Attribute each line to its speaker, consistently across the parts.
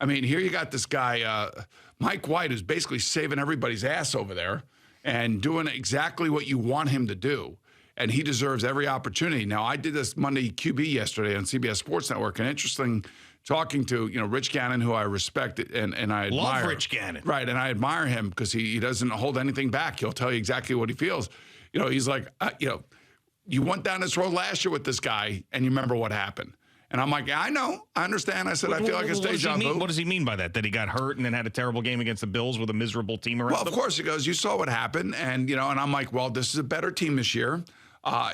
Speaker 1: I mean, here you got this guy, Mike White, who's basically saving everybody's ass over there and doing exactly what you want him to do. And he deserves every opportunity. Now, I did this Monday QB yesterday on CBS Sports Network, and interesting talking to, Rich Gannon, who I respect and I admire.
Speaker 2: Love Rich Gannon.
Speaker 1: Right, and I admire him because he doesn't hold anything back. He'll tell you exactly what he feels. He's like, you went down this road last year with this guy, and you remember what happened. And I'm like, yeah, I know. I understand. I said, I feel like it's deja vu.
Speaker 2: What does he mean by that? That he got hurt and then had a terrible game against the Bills with a miserable team around him?
Speaker 1: Well, of course, he goes, you saw what happened. And, and I'm like, well, this is a better team this year.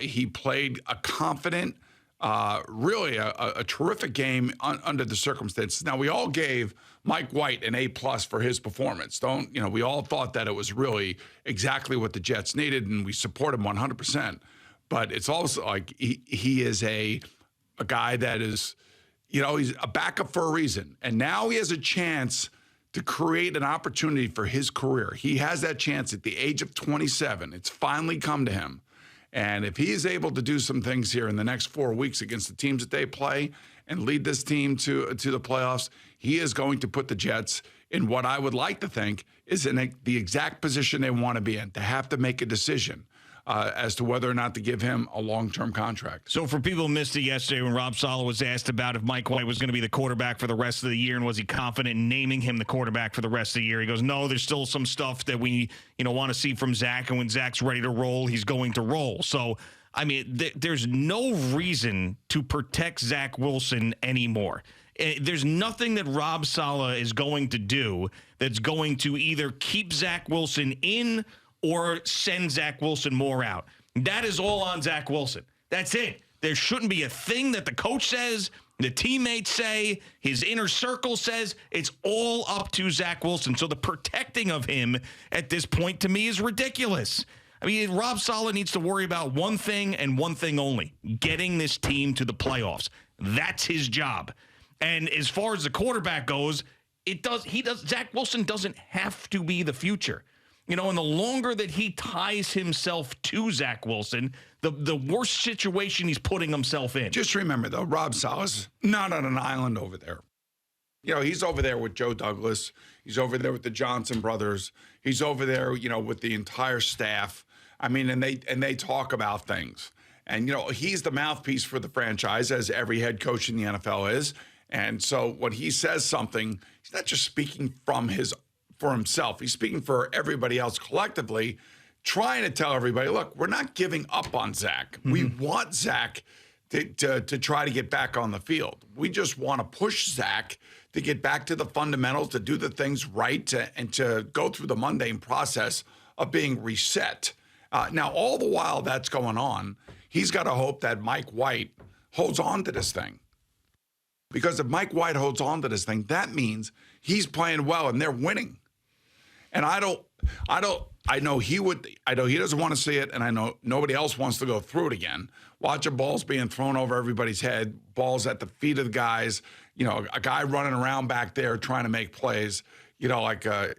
Speaker 1: He played a confident, really a terrific game under the circumstances. Now, we all gave Mike White an A+ for his performance. We all thought that it was really exactly what the Jets needed, and we support him 100%. But it's also like he is a guy that is, he's a backup for a reason. And now he has a chance to create an opportunity for his career. He has that chance at the age of 27. It's finally come to him. And if he is able to do some things here in the next 4 weeks against the teams that they play and lead this team to the playoffs, he is going to put the Jets in what I would like to think is in the exact position they want to be in, to have to make a decision as to whether or not to give him a long-term contract.
Speaker 2: So for people who missed it yesterday when Rob Saleh was asked about if Mike White was going to be the quarterback for the rest of the year and was he confident in naming him the quarterback for the rest of the year, he goes, no, there's still some stuff that we want to see from Zach, and when Zach's ready to roll, he's going to roll. So, I mean, there's no reason to protect Zach Wilson anymore. There's nothing that Rob Saleh is going to do that's going to either keep Zach Wilson in or send Zach Wilson more out. That is all on Zach Wilson. That's it. There shouldn't be a thing that the coach says, the teammates say, his inner circle says. It's all up to Zach Wilson. So the protecting of him at this point, to me, is ridiculous. I mean, Rob Saleh needs to worry about one thing and one thing only: getting this team to the playoffs. That's his job. And as far as the quarterback goes, Zach Wilson doesn't have to be the future. And the longer that he ties himself to Zach Wilson, the worse situation he's putting himself in.
Speaker 1: Just remember, though, Rob Saleh's not on an island over there. He's over there with Joe Douglas. He's over there with the Johnson brothers. He's over there, with the entire staff. I mean, and they talk about things. And, he's the mouthpiece for the franchise, as every head coach in the NFL is. And so when he says something, he's not just speaking for himself. He's speaking for everybody else collectively, trying to tell everybody, look, we're not giving up on Zach. Mm-hmm. We want Zach to try to get back on the field. We just want to push Zach to get back to the fundamentals, to do the things right, and to go through the mundane process of being reset. Now, all the while that's going on, he's got to hope that Mike White holds on to this thing. Because if Mike White holds on to this thing, that means he's playing well and they're winning. And I know he doesn't want to see it, and I know nobody else wants to go through it again. Watching balls being thrown over everybody's head, balls at the feet of the guys, a guy running around back there trying to make plays, like a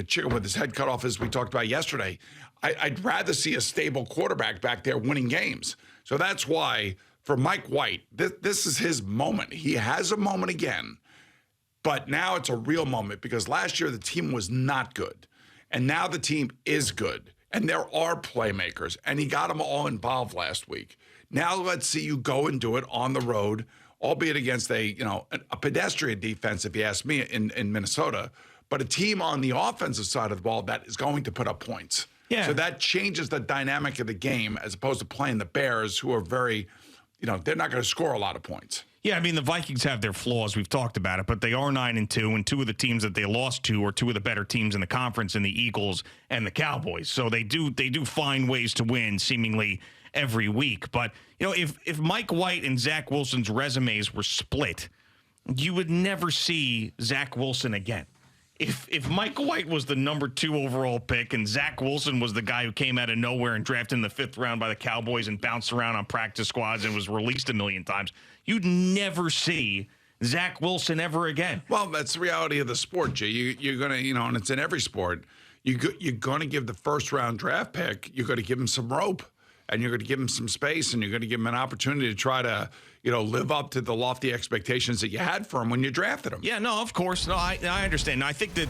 Speaker 1: chicken with his head cut off, as we talked about yesterday. I'd rather see a stable quarterback back there winning games. So that's why, for Mike White, this is his moment. He has a moment again. But now it's a real moment, because last year the team was not good. And now the team is good. And there are playmakers. And he got them all involved last week. Now let's see you go and do it on the road, albeit against a pedestrian defense, if you ask me, in Minnesota. But a team on the offensive side of the ball that is going to put up points. Yeah. So that changes the dynamic of the game, as opposed to playing the Bears, who are very, they're not going to score a lot of points.
Speaker 2: Yeah, I mean, the Vikings have their flaws. We've talked about it, but they are 9-2, and two of the teams that they lost to are two of the better teams in the conference, in the Eagles and the Cowboys. So they do find ways to win seemingly every week. But, if Mike White and Zach Wilson's resumes were split, you would never see Zach Wilson again. If Mike White was the number 2 overall pick and Zach Wilson was the guy who came out of nowhere and drafted in the 5th round by the Cowboys and bounced around on practice squads and was released a million times, you'd never see Zach Wilson ever again.
Speaker 1: Well, that's the reality of the sport, Jay. You're going to, and it's in every sport, you're going to give the first-round draft pick, you're going to give him some rope. and you're going to give him some space, and you're going to give him an opportunity to try to, live up to the lofty expectations that you had for him when you drafted him.
Speaker 2: Yeah, no, of course. No, I understand. Now, I think that,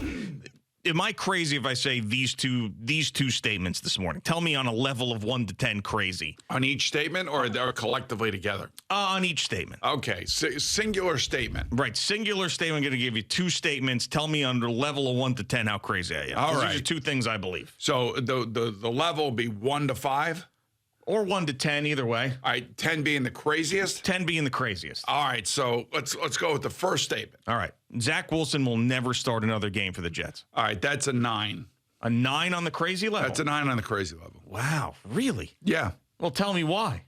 Speaker 2: am I crazy if I say these two statements this morning? Tell me on a level of 1 to 10 crazy.
Speaker 1: On each statement, or they're collectively together?
Speaker 2: On each statement.
Speaker 1: Okay, singular statement.
Speaker 2: Right, singular statement. I'm going to give you two statements. Tell me on the level of 1 to 10 how crazy I am.
Speaker 1: All right.
Speaker 2: These are two things I believe.
Speaker 1: So the level will be 1 to 5?
Speaker 2: Or 1 to 10, either way.
Speaker 1: All right, 10 being the craziest?
Speaker 2: 10 being the craziest.
Speaker 1: All right, so let's go with the first statement.
Speaker 2: All right. Zach Wilson will never start another game for the Jets.
Speaker 1: All right, that's a 9.
Speaker 2: A 9 on the crazy level?
Speaker 1: That's a 9 on the crazy level.
Speaker 2: Wow, really?
Speaker 1: Yeah.
Speaker 2: Well, tell me why.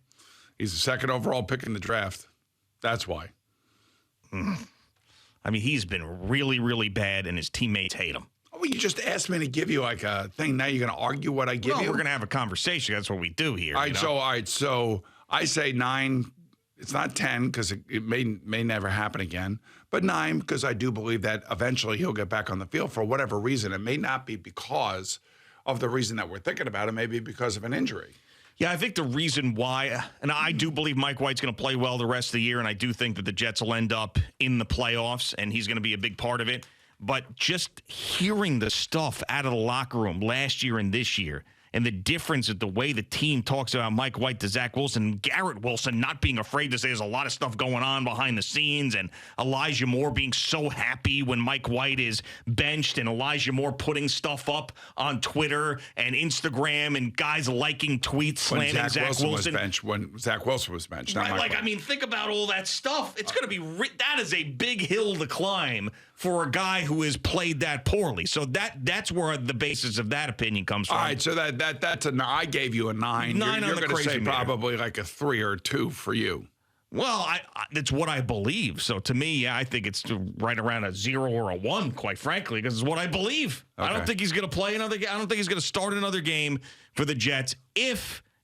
Speaker 1: He's the second overall pick in the draft. That's why.
Speaker 2: I mean, he's been really, really bad, and his teammates hate him.
Speaker 1: Well, you just asked me to give you like a thing. Now you're going to argue what I give you?
Speaker 2: We're going to have a conversation. That's what we do here.
Speaker 1: All right, so I say 9. It's not 10 because it may never happen again, but 9 because I do believe that eventually he'll get back on the field for whatever reason. It may not be because of the reason that we're thinking about it. Maybe because of an injury.
Speaker 2: Yeah, I think the reason why, and I do believe Mike White's going to play well the rest of the year, and I do think that the Jets will end up in the playoffs, and he's going to be a big part of it. But just hearing the stuff out of the locker room last year and this year, and the difference in the way the team talks about Mike White to Zach Wilson, Garrett Wilson not being afraid to say there's a lot of stuff going on behind the scenes, and Elijah Moore being so happy when Mike White is benched, and Elijah Moore putting stuff up on Twitter and Instagram, and guys liking tweets slamming Zach Wilson.
Speaker 1: When Zach Wilson was benched.
Speaker 2: Right, like, I mean, think about all that stuff. It's going to be that is a big hill to climb for a guy who has played that poorly. So that's where the basis of that opinion comes from.
Speaker 1: All right, so that's I gave you a 9.
Speaker 2: 9
Speaker 1: You're
Speaker 2: on the
Speaker 1: going to
Speaker 2: crazy
Speaker 1: say
Speaker 2: meter.
Speaker 1: probably like a 3 or a 2 for you.
Speaker 2: Well, it's what I believe. So to me, yeah, I think it's right around a 0 or a 1, quite frankly, because it's what I believe. Okay. I don't think he's going to play another game. I don't think he's going to start another game for the Jets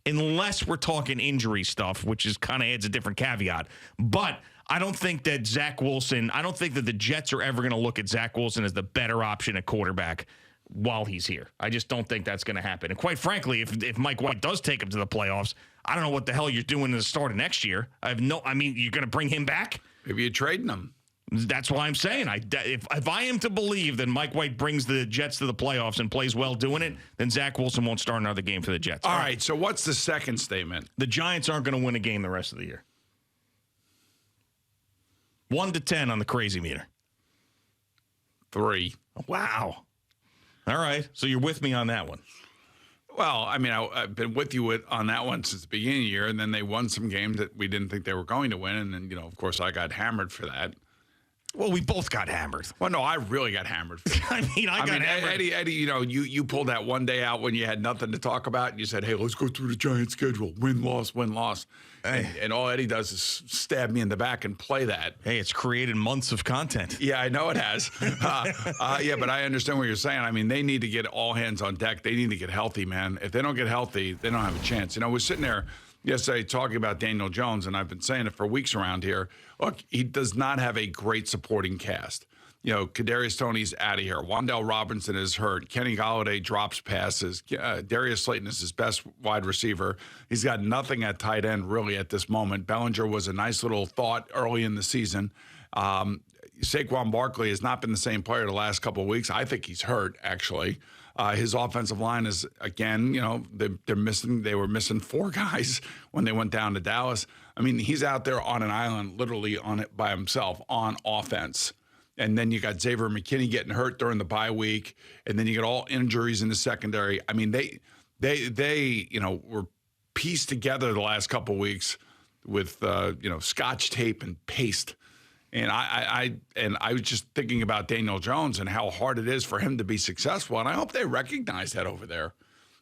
Speaker 2: unless we're talking injury stuff, which is kind of adds a different caveat. But I don't think that I don't think that the Jets are ever going to look at Zach Wilson as the better option at quarterback while he's here. I just don't think that's going to happen. And quite frankly, if Mike White does take him to the playoffs, I don't know what the hell you're doing to the start of next year. You're going to bring him back?
Speaker 1: Maybe you're trading him.
Speaker 2: That's why I'm saying if I am to believe that Mike White brings the Jets to the playoffs and plays well doing it, then Zach Wilson won't start another game for the Jets.
Speaker 1: All right, so what's the second statement?
Speaker 2: The Giants aren't going to win a game the rest of the year. 1 to 10 on the crazy meter.
Speaker 1: 3.
Speaker 2: Wow. All right, so you're with me on that one.
Speaker 1: Well, I mean, I've been with you on that one since the beginning of the year, and then they won some games that we didn't think they were going to win, and then, of course, I got hammered for that.
Speaker 2: Well, we both got hammered.
Speaker 1: Well, no, I really got hammered.
Speaker 2: I got hammered.
Speaker 1: Eddie, you pulled that one day out when you had nothing to talk about, and you said, hey, let's go through the Giants schedule. Win, loss, win, loss. And all Eddie does is stab me in the back and play that.
Speaker 2: Hey, it's created months of content.
Speaker 1: Yeah, I know it has. Yeah, but I understand what you're saying. I mean, they need to get all hands on deck. They need to get healthy, man. If they don't get healthy, they don't have a chance. We're sitting there yesterday talking about Daniel Jones, and I've been saying it for weeks around here. Look, he does not have a great supporting cast. Kadarius Toney's out of here. Wan'Dale Robinson is hurt. Kenny Golladay drops passes. Darius Slayton is his best wide receiver. He's got nothing at tight end really at this moment. Bellinger was a nice little thought early in the season. Saquon Barkley has not been the same player the last couple of weeks. I think he's hurt, actually. His offensive line is, again, they were missing 4 guys when they went down to Dallas. I mean, he's out there on an island, literally on it by himself on offense. And then you got Xavier McKinney getting hurt during the bye week, and then you got all injuries in the secondary. I mean, they were pieced together the last couple of weeks with Scotch tape and paste. And I was just thinking about Daniel Jones and how hard it is for him to be successful. And I hope they recognize that over there.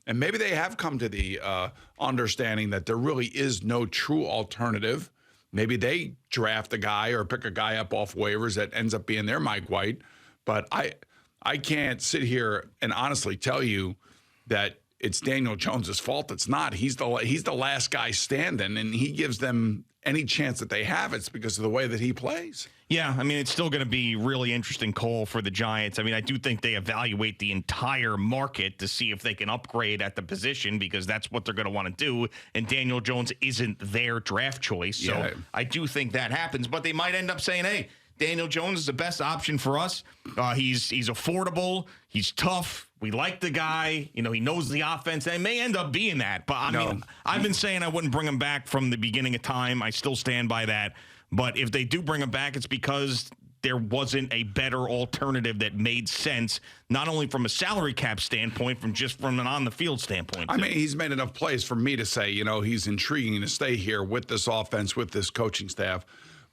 Speaker 1: And maybe they have come to the understanding that there really is no true alternative. Maybe they draft a guy or pick a guy up off waivers that ends up being their Mike White. But I can't sit here and honestly tell you that it's Daniel Jones's fault. It's not. He's the last guy standing, and he gives them any chance that they have. It's because of the way that he plays.
Speaker 2: Yeah, I mean, it's still going to be really interesting call for the Giants. I mean, I do think they evaluate the entire market to see if they can upgrade at the position because that's what they're going to want to do. And Daniel Jones isn't their draft choice. So
Speaker 1: Yeah.
Speaker 2: I do think that happens. But they might end up saying, hey, Daniel Jones is the best option for us. He's affordable. He's tough. We like the guy. You know, he knows the offense. They may end up being that. But, I mean, I've been saying I wouldn't bring him back from the beginning of time. I still stand by that. But if they do bring him back, it's because there wasn't a better alternative that made sense, not only from a salary cap standpoint, from an on-the-field standpoint.
Speaker 1: I mean, he's made enough plays for me to say, you know, he's intriguing to stay here with this offense, with this coaching staff.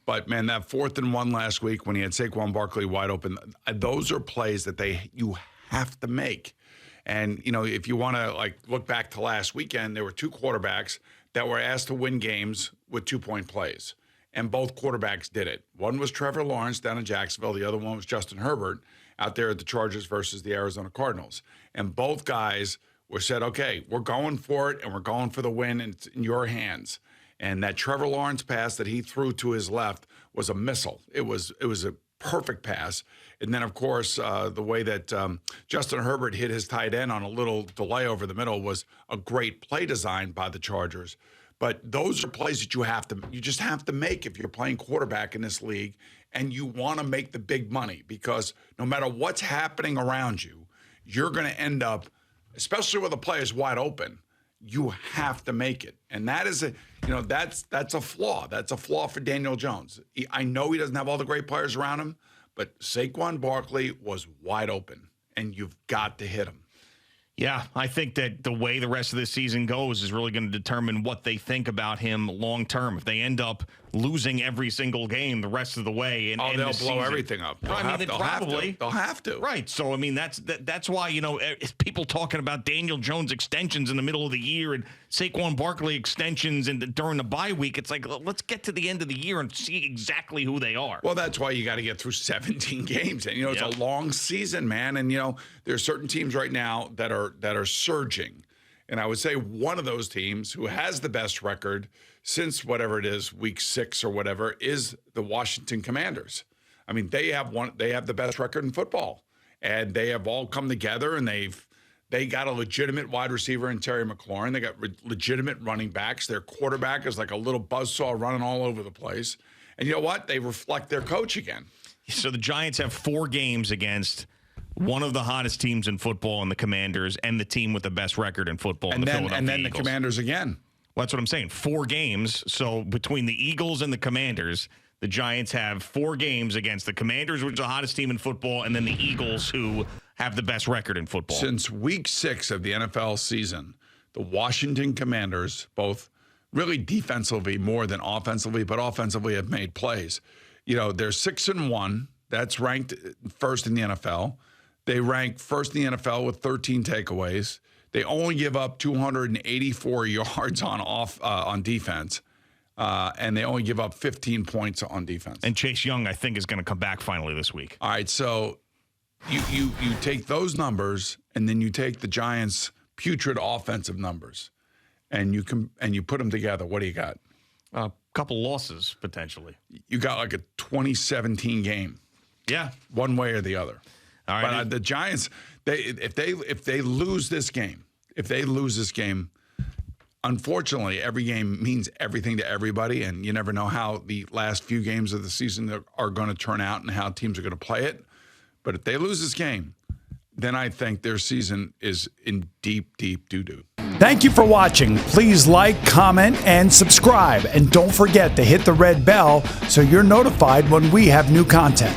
Speaker 1: But, man, that 4th and 1 last week when he had Saquon Barkley wide open, those are plays that you have to make. And, you know, if you want to, like, look back to last weekend, there were 2 quarterbacks that were asked to win games with 2-point plays. And both quarterbacks did it. One was Trevor Lawrence down in Jacksonville. The other one was Justin Herbert out there at the Chargers versus the Arizona Cardinals. And both guys were said, okay, we're going for it, and we're going for the win, and it's in your hands. And that Trevor Lawrence pass that he threw to his left was a missile. It was a perfect pass. And then, of course, the way that Justin Herbert hit his tight end on a little delay over the middle was a great play design by the Chargers. But those are plays that you just have to make if you're playing quarterback in this league and you want to make the big money, because no matter what's happening around you, you're going to end up, especially with the players wide open, you have to make it. And that is that's a flaw. That's a flaw for Daniel Jones. I know he doesn't have all the great players around him, but Saquon Barkley was wide open, and you've got to hit him.
Speaker 2: Yeah, I think that the way the rest of this season goes is really going to determine what they think about him long term. If they end up losing every single game the rest of the way, and
Speaker 1: they'll blow everything up. They'll have to.
Speaker 2: Right. So I mean, that's why people talking about Daniel Jones extensions in the middle of the year and Saquon Barkley extensions and during the bye week. It's like, let's get to the end of the year and see exactly who they are.
Speaker 1: Well, that's why you got to get through 17 games, and it's a long season, man. And there are certain teams right now that are surging. And I would say one of those teams who has the best record since whatever it is, week 6 or whatever, is the Washington Commanders. I mean, they have the best record in football, and they have all come together, and they got a legitimate wide receiver in Terry McLaurin. They got legitimate running backs. Their quarterback is like a little buzzsaw running all over the place. And you know what? They reflect their coach again.
Speaker 2: So the Giants have 4 games against one of the hottest teams in football in the Commanders and the team with the best record in football in the Philadelphia Eagles.
Speaker 1: And then the Commanders again.
Speaker 2: Well, that's what I'm saying. 4 games. So between the Eagles and the Commanders, the Giants have 4 games against the Commanders, which is the hottest team in football, and then the Eagles, who have the best record in football.
Speaker 1: Since week 6 of the NFL season, the Washington Commanders, both really defensively more than offensively, but offensively have made plays. They're 6-1. That's ranked first in the NFL. They rank first in the NFL with 13 takeaways. They only give up 284 yards on defense, and they only give up 15 points on defense.
Speaker 2: And Chase Young, I think, is going to come back finally this week.
Speaker 1: All right, so you take those numbers, and then you take the Giants' putrid offensive numbers, and you put them together. What do you got?
Speaker 2: A couple losses potentially.
Speaker 1: You got like a 2017 game.
Speaker 2: Yeah,
Speaker 1: one way or the other.
Speaker 2: All right.
Speaker 1: But the Giants, if they lose this game, unfortunately, every game means everything to everybody, and you never know how the last few games of the season are going to turn out and how teams are going to play it. But if they lose this game, then I think their season is in deep, deep doo-doo.
Speaker 3: Thank you for watching. Please like, comment, and subscribe. And don't forget to hit the red bell so you're notified when we have new content.